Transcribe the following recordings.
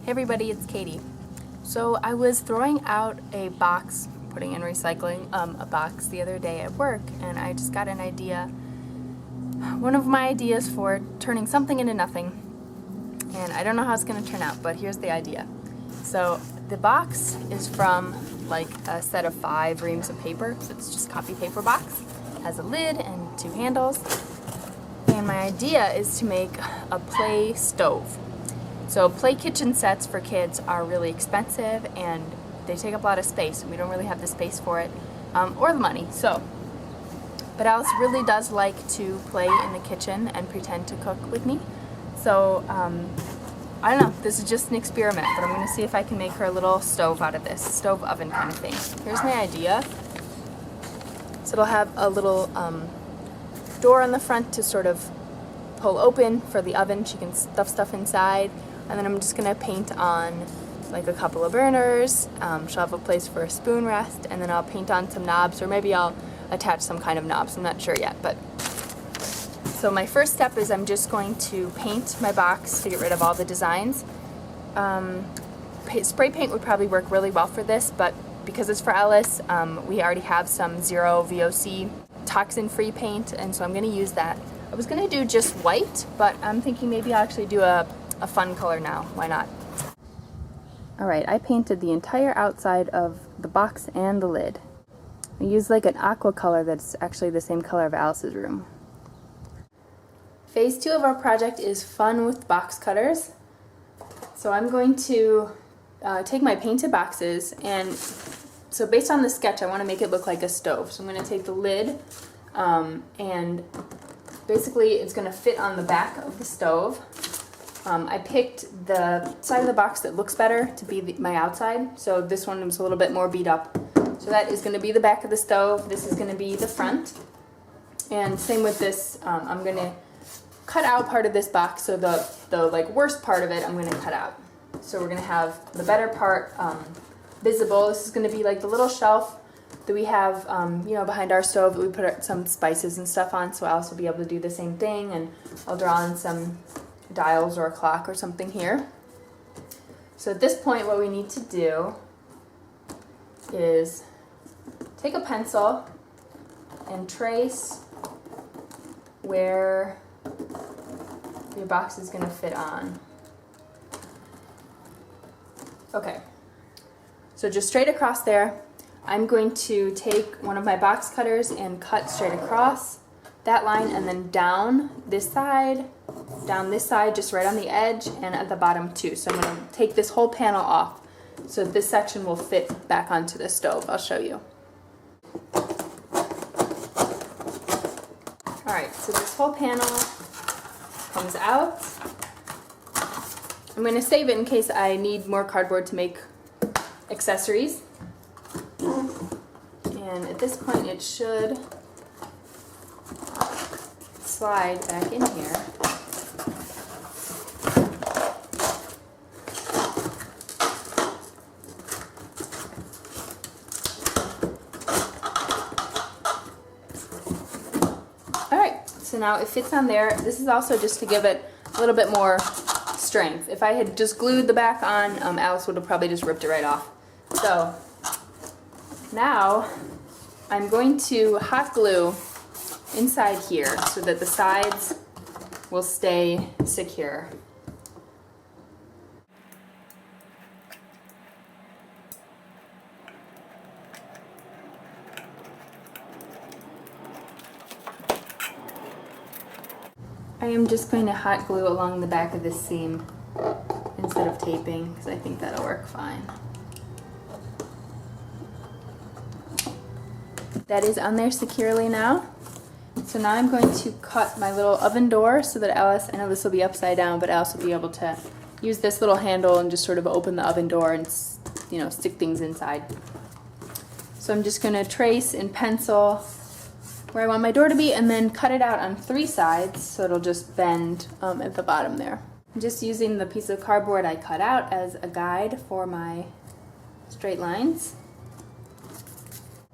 Hey everybody, it's Katie. So I was throwing out a box, putting in recycling, a box the other day at work, and I just got an idea. One of my ideas for turning something into nothing, and I don't know how it's going to turn out, but here's the idea. So the box is from like a set of 5 reams of paper, so it's just copy paper box. It has a lid and 2 handles, and my idea is to make a play stove. So play kitchen sets for kids are really expensive and they take up a lot of space, and we don't really have the space for it or the money. But Alice really does like to play in the kitchen and pretend to cook with me. So I don't know, this is just an experiment, but I'm going to see if I can make her a little stove out of this, stove oven kind of thing. Here's my idea. So it'll have a little door on the front to sort of pull open for the oven. She can stuff stuff inside. And then I'm just going to paint on like a couple of burners. She'll have a place for a spoon rest, and then I'll paint on some knobs, or maybe I'll attach some kind of knobs. I'm not sure yet. But so my first step is I'm just going to paint my box to get rid of all the designs. Spray paint would probably work really well for this, but because it's for Alice, we already have some zero VOC toxin-free paint, and so I'm going to use that. I was going to do just white, but I'm thinking maybe I'll actually do a fun color now. Why not? Alright, I painted the entire outside of the box and the lid. I used like an aqua color that's actually the same color of Alice's room. Phase 2 of our project is fun with box cutters. So I'm going to take my painted boxes, and so based on the sketch I want to make it look like a stove. So I'm going to take the lid and basically it's going to fit on the back of the stove. I picked the side of the box that looks better to be my outside, so this one was a little bit more beat up. So that is going to be the back of the stove, this is going to be the front. And same with this, I'm going to cut out part of this box, so the like worst part of it I'm going to cut out. So we're going to have the better part visible. This is going to be like the little shelf that we have you know, behind our stove that we put some spices and stuff on, so Alice will be able to do the same thing, and I'll draw in some dials or a clock or something here. So at this point what we need to do is take a pencil and trace where your box is going to fit on. Okay, so just straight across there. I'm going to take one of my box cutters and cut straight across that line, and then down this side, just right on the edge, and at the bottom too. So I'm going to take this whole panel off so this section will fit back onto the stove. I'll show you. Alright, so this whole panel comes out. I'm going to save it in case I need more cardboard to make accessories. And at this point it should slide back in here. Alright, so now it fits on there. This is also just to give it a little bit more strength. If I had just glued the back on, Alice would have probably just ripped it right off. So now I'm going to hot glue inside here so that the sides will stay secure. I am just going to hot glue along the back of this seam instead of taping, because I think that'll work fine. That is on there securely now. So now I'm going to cut my little oven door so that Alice, I know this will be upside down, but Alice will be able to use this little handle and just sort of open the oven door and, you know, stick things inside. So I'm just going to trace in pencil where I want my door to be, and then cut it out on 3 sides so it'll just bend at the bottom there. I'm just using the piece of cardboard I cut out as a guide for my straight lines.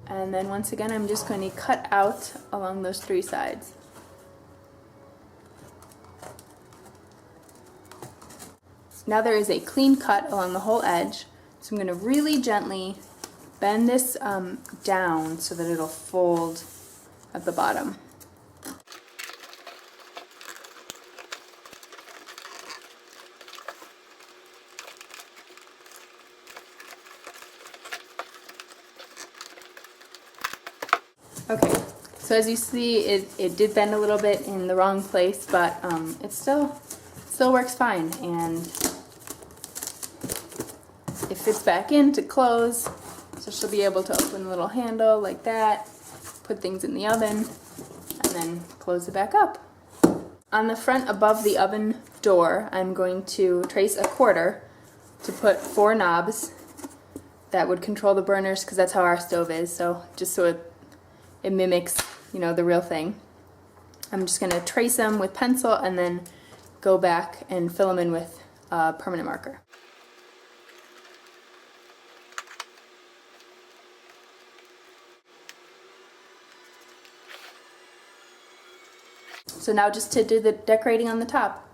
And then once again, I'm just going to cut out along those 3 sides. Now there is a clean cut along the whole edge, so I'm going to really gently bend this down so that it'll fold at the bottom. Okay, so as you see, it did bend a little bit in the wrong place, but it still works fine, and it fits back in to close, so she'll be able to open the little handle like that, put things in the oven, and then close it back up. On the front above the oven door, I'm going to trace a quarter to put 4 knobs that would control the burners, because that's how our stove is, so just so it mimics, you know, the real thing. I'm just going to trace them with pencil and then go back and fill them in with a permanent marker. So now just to do the decorating on the top.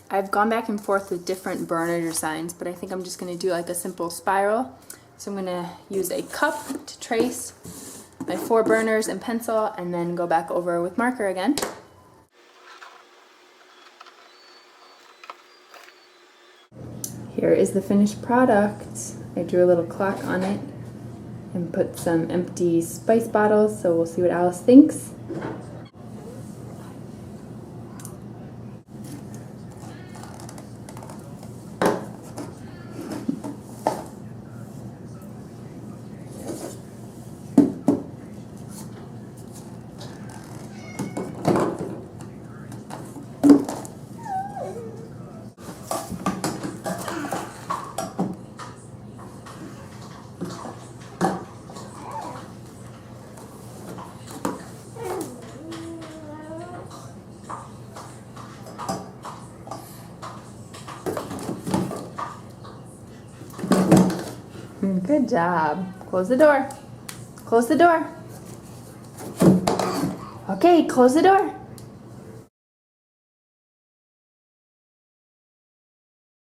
I've gone back and forth with different burner designs, but I think I'm just going to do like a simple spiral. So I'm going to use a cup to trace my 4 burners and pencil, and then go back over with marker again. Here is the finished product. I drew a little clock on it and put some empty spice bottles, so we'll see what Alice thinks. Good job. Close the door. Close the door. Okay, close the door.